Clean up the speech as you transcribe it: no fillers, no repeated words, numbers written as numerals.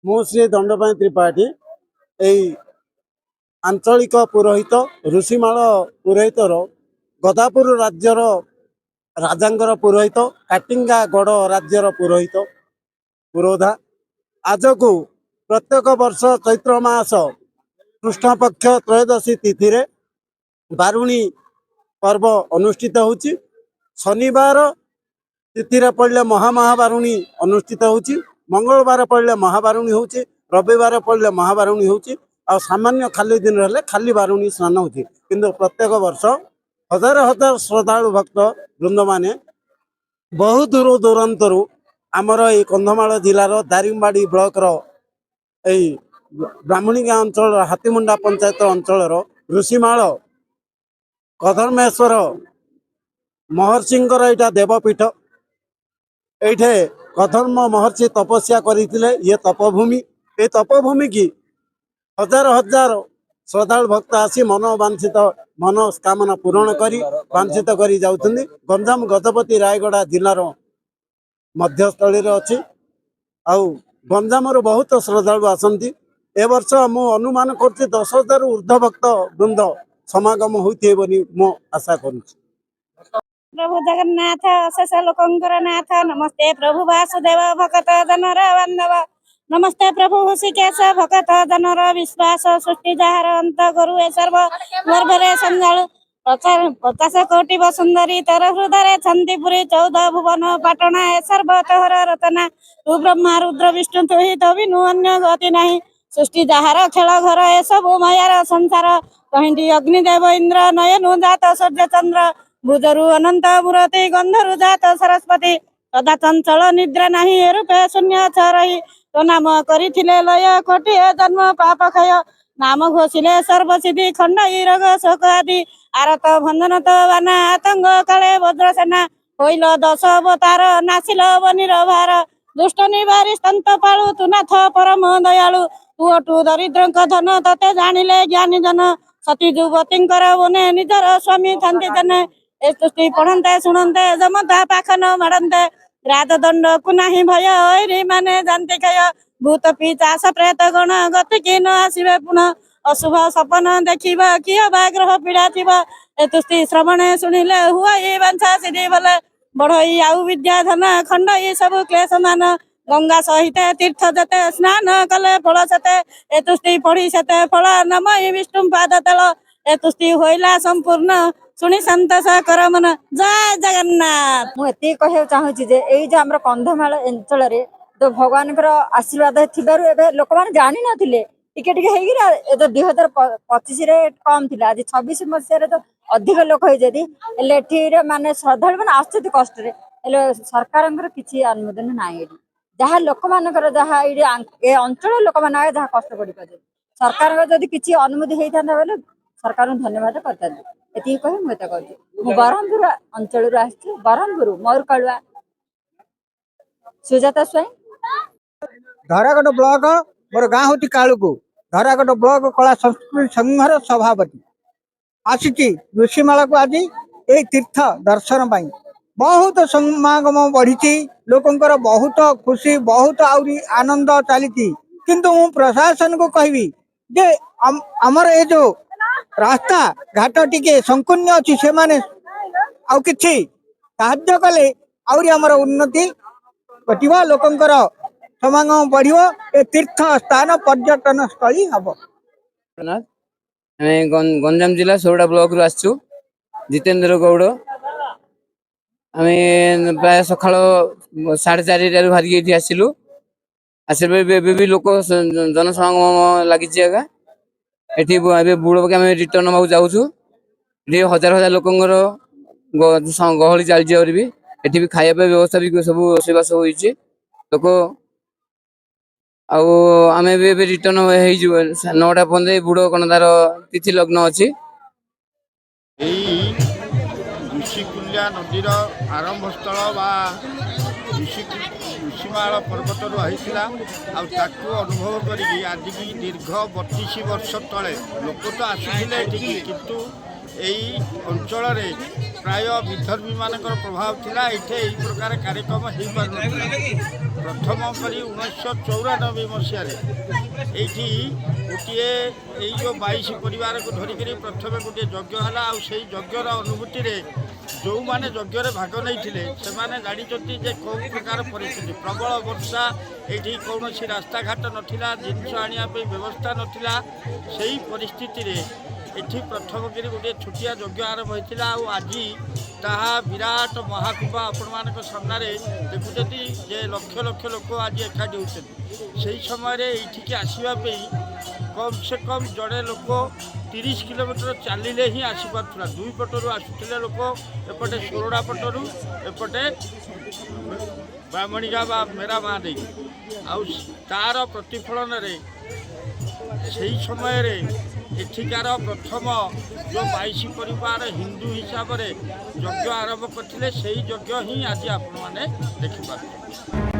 ମୁଁ ଶ୍ରୀ ଦଣ୍ଡପାଣି ତ୍ରିପାଠୀ এই আঞ্চলিক পুরোহিত ঋষিମାଳ পুରୋହିତର ଗଦାପୁର ରାଜ୍ୟର ରାଜାଙ୍କର ପୁରୋହିତ କାଟିଙ୍ଗା ଗଡ଼ ରାଜ୍ୟର ପୁରୋଧା ଆଜକୁ ପ୍ରତ୍ୟେକ ବର୍ଷ ଚୈତ୍ର ମାସ କୃଷ୍ଣପକ୍ଷ ତ୍ରୟୋଦଶୀ ତିଥିରେ ବାରୁଣୀ ପର୍ବ ଅନୁଷ୍ଠିତ ହେଉଛି। ଶନିବାର ତିଥିରେ ପଡ଼ିଲେ ମହାବାରୁଣୀ ଅନୁଷ୍ଠିତ ହେଉଛି। ମଙ୍ଗଳବାର ପଡ଼ିଲେ ମହାବାରୁଣୀ ହେଉଛି। ରବିବାର ପଡ଼ିଲେ ମହାବାରୁଣୀ ହେଉଛି। ଆଉ ସାମାନ୍ୟ ଖାଲି ଦିନ ହେଲେ ଖାଲି ବାରୁଣୀ ସ୍ନାନ ହେଉଛି। କିନ୍ତୁ ପ୍ରତ୍ୟେକ ବର୍ଷ ହଜାର ହଜାର ଶ୍ରଦ୍ଧାଳୁ ଭକ୍ତ ବୃନ୍ଦମାନେ ବହୁ ଦୂର ଦୂରାନ୍ତରୁ ଆମର ଏଇ କନ୍ଧମାଳ ଜିଲ୍ଲାର ଦାରିଙ୍ଗବାଡ଼ି ବ୍ଲକର এই ବ୍ରାହ୍ମଣୀଗାଁ ଅଞ୍ଚଳର ହାତୀମୁଣ୍ଡା ପଞ୍ଚାୟତ ଅଞ୍ଚଳର ଋଷିମାଳ କଧର୍ମେଶ୍ୱର ମହର୍ଷିଙ୍କର ଏଇଟା ଦେବପୀଠ। এইঠে কধর্ম মহর্ষি তপস্যা করেছিলেন। ইয়ে তপভূমি। এই তপভূমি কি হাজার হাজার শ্রদ্ধাଳୁ ভক্ত আসি মনোবাঞ্ছিত মনস্কামনা পূରଣ କରି ବାଞ୍ଛିତ କରି ଯାଉଛନ୍ତି। ଗଞ୍ଜାମ ଗଜପତି ରାୟଗଡ଼ା ଜିଲ୍ଲାର ମଧ୍ୟସ୍ଥଳୀରେ ଅଛି। ଆଉ ଗଞ୍ଜାମରୁ ବହୁତ ଶ୍ରଦ୍ଧାଳୁ ଆସନ୍ତି। ଏ ବର୍ଷ ମୁଁ ଅନୁମାନ କରୁଛି 10,000ରୁ ଉର୍ଦ୍ଧ୍ୱ ଭକ୍ତ ବୃନ୍ଦ ସମାଗମ ହୋଇଥିବେ ବୋଲି ମୁଁ ଆଶା କରୁଛି। प्रभु जगन्नाथ अशेष लोकंकर नाथ नमस्ते प्रभु वासुदेव भगत जनर बांधव नमस्ते प्रभु हृषिकेश भगत जनर विश्वास सृष्टि जार अंत गुरु ए सर्व गर्भरे संजालु 50 कोटि वसुंदरी तर हृदय छंदीपुरी 14 भुवन पाटना ए सर्व तोहर रतना तू ब्रह्मा रुद्र विष्णु तु ही तो बिनु अन्य गति नहीं सृष्टि जहार खेल घर ए सब मायार संसार कहिंदी अग्निदेव इंद्र नयनु जात सूर्य चंद्र भुजरु अनंत मूर्ति गंधरु जात सरस्वती सदा चंचल निद्रा नहीं रूपे शून्य रही तो नाम करिथिले लय कोटि जन्म पाप क्षय नाम घोषिले सर्वसिद्धि खंडई रोग शोक आदि आरत भंजन तो बाना आतंक काले वज्रसेना होइल 10 अवतार नासिल बनिर भार दुष्ट निवारी स्तंत पालु तु नाथ परम दयालु तुअटु दरिद्रंक धन तते जानिले ज्ञानी जन सती युवतींकर बने निजर स्वामी थांती जन ए स्तुति पढ़ते शुणते जमता पाखन मारते राजदंड को नहीं भय ऐरी माने जानते क्षय भूत पिशाच प्रेत गण गति कि न आसवे पुनः अशुभ सपन देखिबा किय बाग्रह पीड़ा थी ए स्तुति श्रवणे शुणिले हुआ ये बांछा सिद्धि बले बढ़ई आउ विद्या धन खंडई सब क्लेश मान गंगा सहित तीर्थ जते स्नान कले फल सेते ए स्तुति पढ़ी सेते फल नमः विष्णु पाद तल ए स्तुति होइला संपूर्ण शुणी संतोष कर मन जय जगन्नाथ। मुझे कह चाहूँगी जे यही जो आम कंधमाल अंचल तो भगवान आशीर्वाद थी लोक मैंने जानी नथिले टिके टिके हो 2025 कम थी आज 26 मसीह तो अधिक लोक होती माने श्रद्धा मैंने आस कष्ट सरकार किसी अनुमोदन ना जहाँ लोक मान अंचल लोक मैंने जहाँ कष्ट पड़ सरकार जदि किसी अनुमति होता बेले सरकार धन्यवाद करते ये कह मुझे कहूँ बरहमपुर अंचल बरहमपुर मयूरकालुआ सुजाता स्वाई धरागढ़ ब्लॉक मोर गाँ हूँ कालुकु धरागढ़ ब्लॉक कला संस्कृति संघर सभापति आसी ऋषिमाला को आज ये तीर्थ दर्शन पाई बहुत समागम बढ़ी लोकंर बहुत खुशी बहुत आहरी आनंद चली किंतु मु प्रशासन को कहबी जे आमर ये जो रास्ता घाट टिके संकीर्ण अच्छी से माने आउ किछि साहाय्य कले आउरी हमर उन्नति घटिबा लोकंकर समागम बढ़िबो ए तीर्थ स्थान पर्यटन स्थली हबो। गंजाम जिला सोरडा ब्लॉक रु आसछु जितेंद्र गौड़ आमे प्राय सकाळ 4:30 बाहरी एठी आसिलु आसिबे भी लोक जनसमागम लागिछि आगा एठी बुड़ पके आमे रिटर्न होबाक जाउछु एठी हजार हजार लोकंगर गहली चलछि भी एठी भी खाଇବା व्यवस्था भी सब सेवा सब होइछि लोक आमे भी रिटर्न होई जु 9टा पंदे बुड़ कोन तार तिथि लग्न अछि ऋषिकुल्या नदीर आरंभ स्थल बा ऋषिमाल पर्वत रहीला अनुभव करी आज की दीर्घ 32 वर्ष तले लोक तो आसुले किंतु यही अंचल प्राय विधर्मी मान प्रभाव थिला एठे एही प्रकार कार्यक्रम हो पार ପ୍ରଥମ କରି 1994 ମସିହାରେ ଏଇଠି ଗୋଟିଏ ଏଇ ଯେଉଁ 22 ପରିବାରକୁ ଧରିକରି ପ୍ରଥମେ ଗୋଟିଏ ଯଜ୍ଞ ହେଲା। ଆଉ ସେଇ ଯଜ୍ଞର ଅନୁଭୂତିରେ ଯେଉଁମାନେ ଯଜ୍ଞରେ ଭାଗ ନେଇଥିଲେ ସେମାନେ ଜାଣିଛନ୍ତି ଯେ କେଉଁ ପ୍ରକାର ପରିସ୍ଥିତି। ପ୍ରବଳ ବର୍ଷା, ଏଇଠି କୌଣସି ରାସ୍ତାଘାଟ ନଥିଲା, ଜିନିଷ ଆଣିବା ପାଇଁ ବ୍ୟବସ୍ଥା ନଥିଲା। ସେହି ପରିସ୍ଥିତିରେ ଏଠି ପ୍ରଥମ କରି ଗୋଟିଏ ଛୋଟିଆ ଯଜ୍ଞ ଆରମ୍ଭ ହୋଇଥିଲା। ଆଉ ଆଜି ତାହା ବିରାଟ ମହାକୁମ୍ଭ ଆପଣମାନଙ୍କ ସାମ୍ନାରେ ଦେଖୁଛନ୍ତି ଯେ ଲକ୍ଷ ଲକ୍ଷ ଲୋକ ଆଜି ଏକାଠି ହେଉଛନ୍ତି। ସେହି ସମୟରେ ଏଇଠିକି ଆସିବା ପାଇଁ କମ୍ ସେ କମ୍ ଜଣେ ଲୋକ 30 କିଲୋମିଟର ଚାଲିଲେ ହିଁ ଆସିପାରୁଥିଲା। ଦୁଇ ପଟରୁ ଆସୁଥିଲେ ଲୋକ, ଏପଟେ ସୋରଡ଼ା ପଟରୁ, ଏପଟେ ବ୍ରାହ୍ମଣୀଗା ବା ମେରାମା ଦେଇକି। ଆଉ ତାର ପ୍ରତିଫଳନରେ ସେହି ସମୟରେ ଏଠିକାର ପ୍ରଥମ ଯେଉଁ 22 ପରିବାର ହିନ୍ଦୁ ହିସାବରେ ଯଜ୍ଞ ଆରମ୍ଭ କରିଥିଲେ, ସେହି ଯଜ୍ଞ ହିଁ ଆଜି ଆପଣମାନେ ଦେଖିପାରୁଛନ୍ତି।